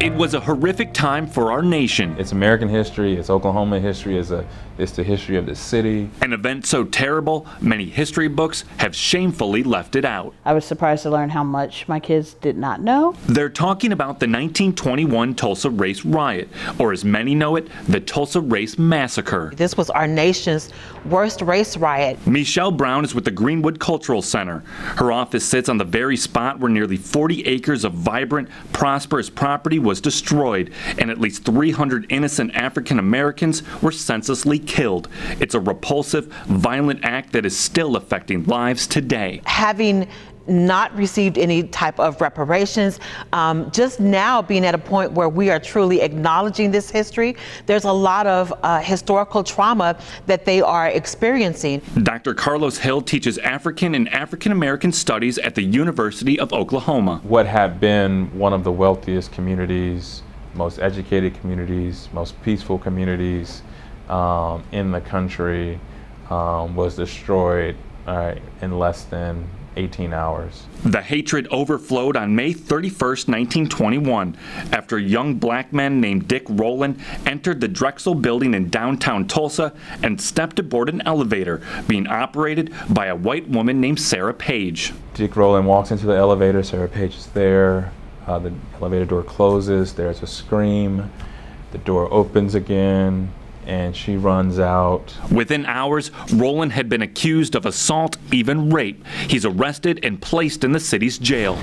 It was a horrific time for our nation. It's American history, it's Oklahoma history, it's the history of the city. An event so terrible, many history books have shamefully left it out. I was surprised to learn how much my kids did not know. They're talking about the 1921 Tulsa Race Riot, or as many know it, the Tulsa Race Massacre. This was our nation's worst race riot. Mechelle Brown is with the Greenwood Cultural Center. Her office sits on the very spot where nearly 40 acres of vibrant, prosperous property was destroyed, and at least 300 innocent African Americans were senselessly killed. It's a repulsive, violent act that is still affecting lives today. Having not received any type of reparations, just now being at a point where we are truly acknowledging this history, there's a lot of historical trauma that they are experiencing. Dr. Carlos Hill teaches African and African American studies at the University of Oklahoma. What had been one of the wealthiest communities, most educated communities, most peaceful communities in the country was destroyed in less than 18 hours. The hatred overflowed on May 31st, 1921, after a young black man named Dick Rowland entered the Drexel building in downtown Tulsa and stepped aboard an elevator being operated by a white woman named Sarah Page. Dick Rowland walks into the elevator, Sarah Page is there, the elevator door closes, there's a scream, the door opens again, and she runs out. Within hours, Rowland had been accused of assault, even rape. He's arrested and placed in the city's jail.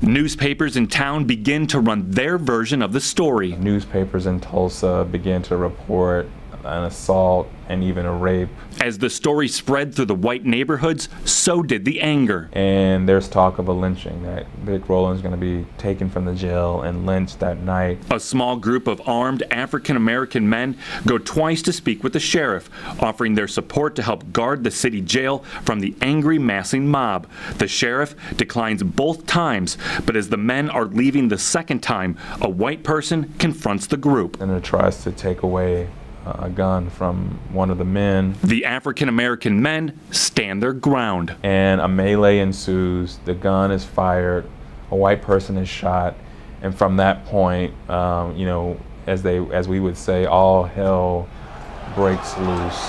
Newspapers in town begin to run their version of the story. Newspapers in Tulsa begin to report an assault and even a rape. As the story spread through the white neighborhoods, so did the anger. And there's talk of a lynching, that Dick Rowland's going to be taken from the jail and lynched that night. A small group of armed African-American men go twice to speak with the sheriff, offering their support to help guard the city jail from the angry massing mob. The sheriff declines both times, but as the men are leaving the second time, a white person confronts the group. And it tries to take away a gun from one of the men. The African-American men stand their ground. And a melee ensues, the gun is fired, a white person is shot, and from that point, you know, as we would say, all hell breaks loose.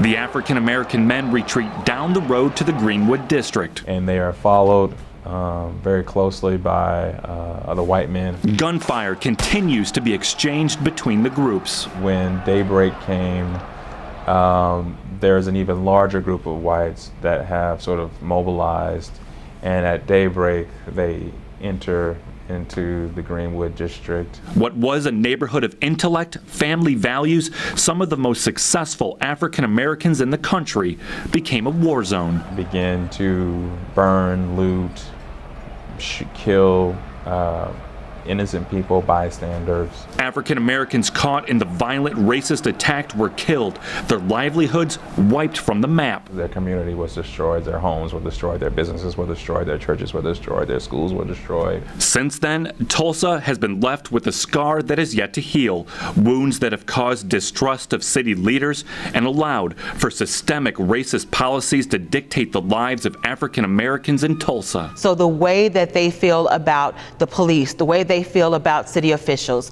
The African-American men retreat down the road to the Greenwood district. And they are followed very closely by the white men. Gunfire continues to be exchanged between the groups. When daybreak came, there's an even larger group of whites that have sort of mobilized, and at daybreak they enter into the Greenwood district. What was a neighborhood of intellect, family values, some of the most successful African Americans in the country, became a war zone. Began to burn, loot, kill innocent people, bystanders. African Americans caught in the violent racist attack were killed, their livelihoods wiped from the map. Their community was destroyed, their homes were destroyed, their businesses were destroyed, their churches were destroyed, their schools were destroyed. Since then, Tulsa has been left with a scar that is yet to heal, wounds that have caused distrust of city leaders and allowed for systemic racist policies to dictate the lives of African Americans in Tulsa. So the way that they feel about the police, the way they feel about city officials,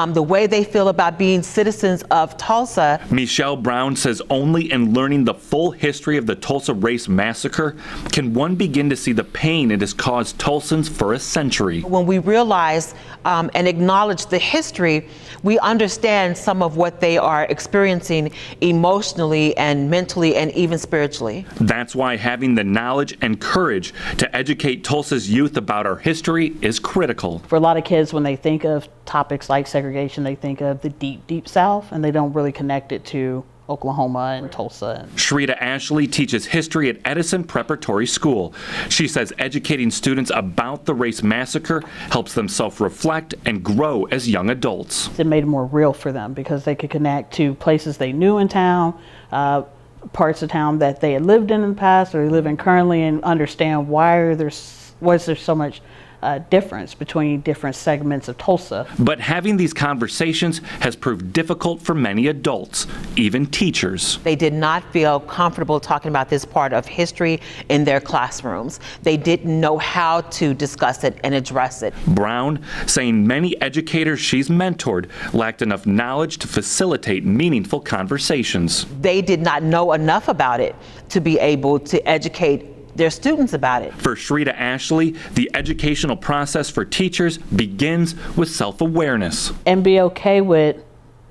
the way they feel about being citizens of Tulsa. Mechelle Brown says only in learning the full history of the Tulsa Race Massacre can one begin to see the pain it has caused Tulsans for a century. When we realize and acknowledge the history, we understand some of what they are experiencing emotionally and mentally and even spiritually. That's why having the knowledge and courage to educate Tulsa's youth about our history is critical. For a lot of kids, when they think of topics like segregation, they think of the deep, deep South, and they don't really connect it to Oklahoma and Tulsa. Shreeta Ashley teaches history at Edison Preparatory School. She says educating students about the race massacre helps them self-reflect and grow as young adults. It made it more real for them because they could connect to places they knew in town, parts of town that they had lived in the past or they live in currently, and understand why was there so much difference between different segments of Tulsa. But having these conversations has proved difficult for many adults, even teachers. They did not feel comfortable talking about this part of history in their classrooms. They didn't know how to discuss it and address it. Brown saying many educators she's mentored lacked enough knowledge to facilitate meaningful conversations. They did not know enough about it to be able to educate their students about it. For Shreeta Ashley, the educational process for teachers begins with self-awareness. And be okay with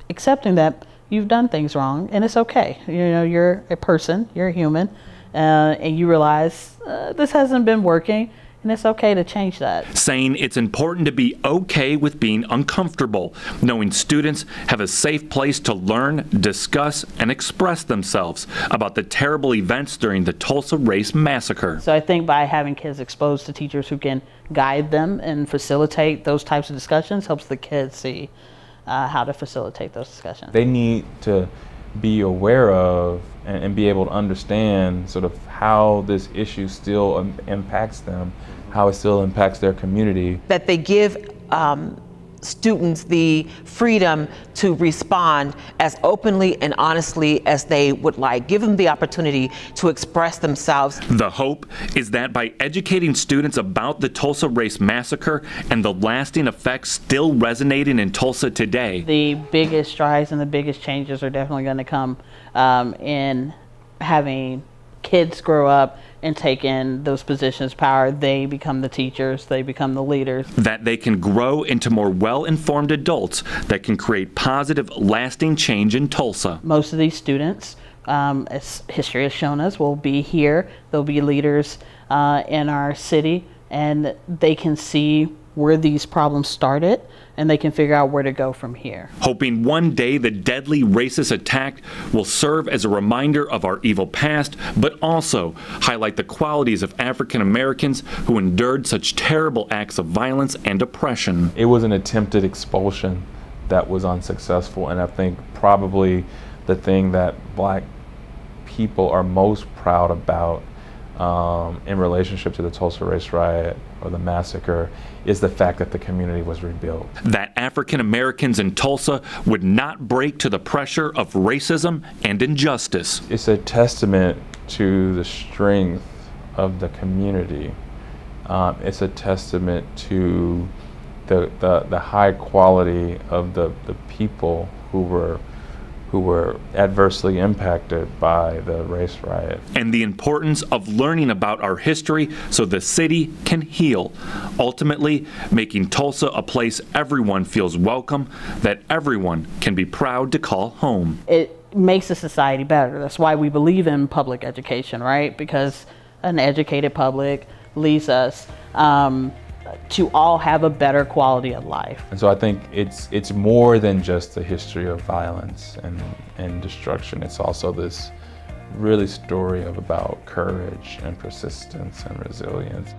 accepting that you've done things wrong, and it's okay. You know, you're a person, you're a human, and you realize this hasn't been working, and it's okay to change that. Saying it's important to be okay with being uncomfortable, knowing students have a safe place to learn, discuss, and express themselves about the terrible events during the Tulsa Race Massacre. So I think by having kids exposed to teachers who can guide them and facilitate those types of discussions helps the kids see how to facilitate those discussions. They need to be aware of and be able to understand sort of how this issue still impacts them, how it still impacts their community. That they give students the freedom to respond as openly and honestly as they would like. Give them the opportunity to express themselves. The hope is that by educating students about the Tulsa Race Massacre and the lasting effects still resonating in Tulsa today, the biggest strides and the biggest changes are definitely going to come in having kids grow up and take in those positions of power. They become the teachers, they become the leaders. That they can grow into more well-informed adults that can create positive, lasting change in Tulsa. Most of these students, as history has shown us, will be here. They'll be leaders in our city, and they can see where these problems started, and they can figure out where to go from here. Hoping one day the deadly racist attack will serve as a reminder of our evil past, but also highlight the qualities of African Americans who endured such terrible acts of violence and oppression. It was an attempted expulsion that was unsuccessful, and I think probably the thing that Black people are most proud about in relationship to the Tulsa Race Riot or the massacre is the fact that the community was rebuilt. That African Americans in Tulsa would not break to the pressure of racism and injustice. It's a testament to the strength of the community. It's a testament to the high quality of the people who were adversely impacted by the race riot. And the importance of learning about our history so the city can heal, ultimately making Tulsa a place everyone feels welcome, that everyone can be proud to call home. It makes the society better. That's why we believe in public education, right? Because an educated public leads us to all have a better quality of life. And so I think it's more than just the history of violence and destruction. It's also this really story about courage and persistence and resilience.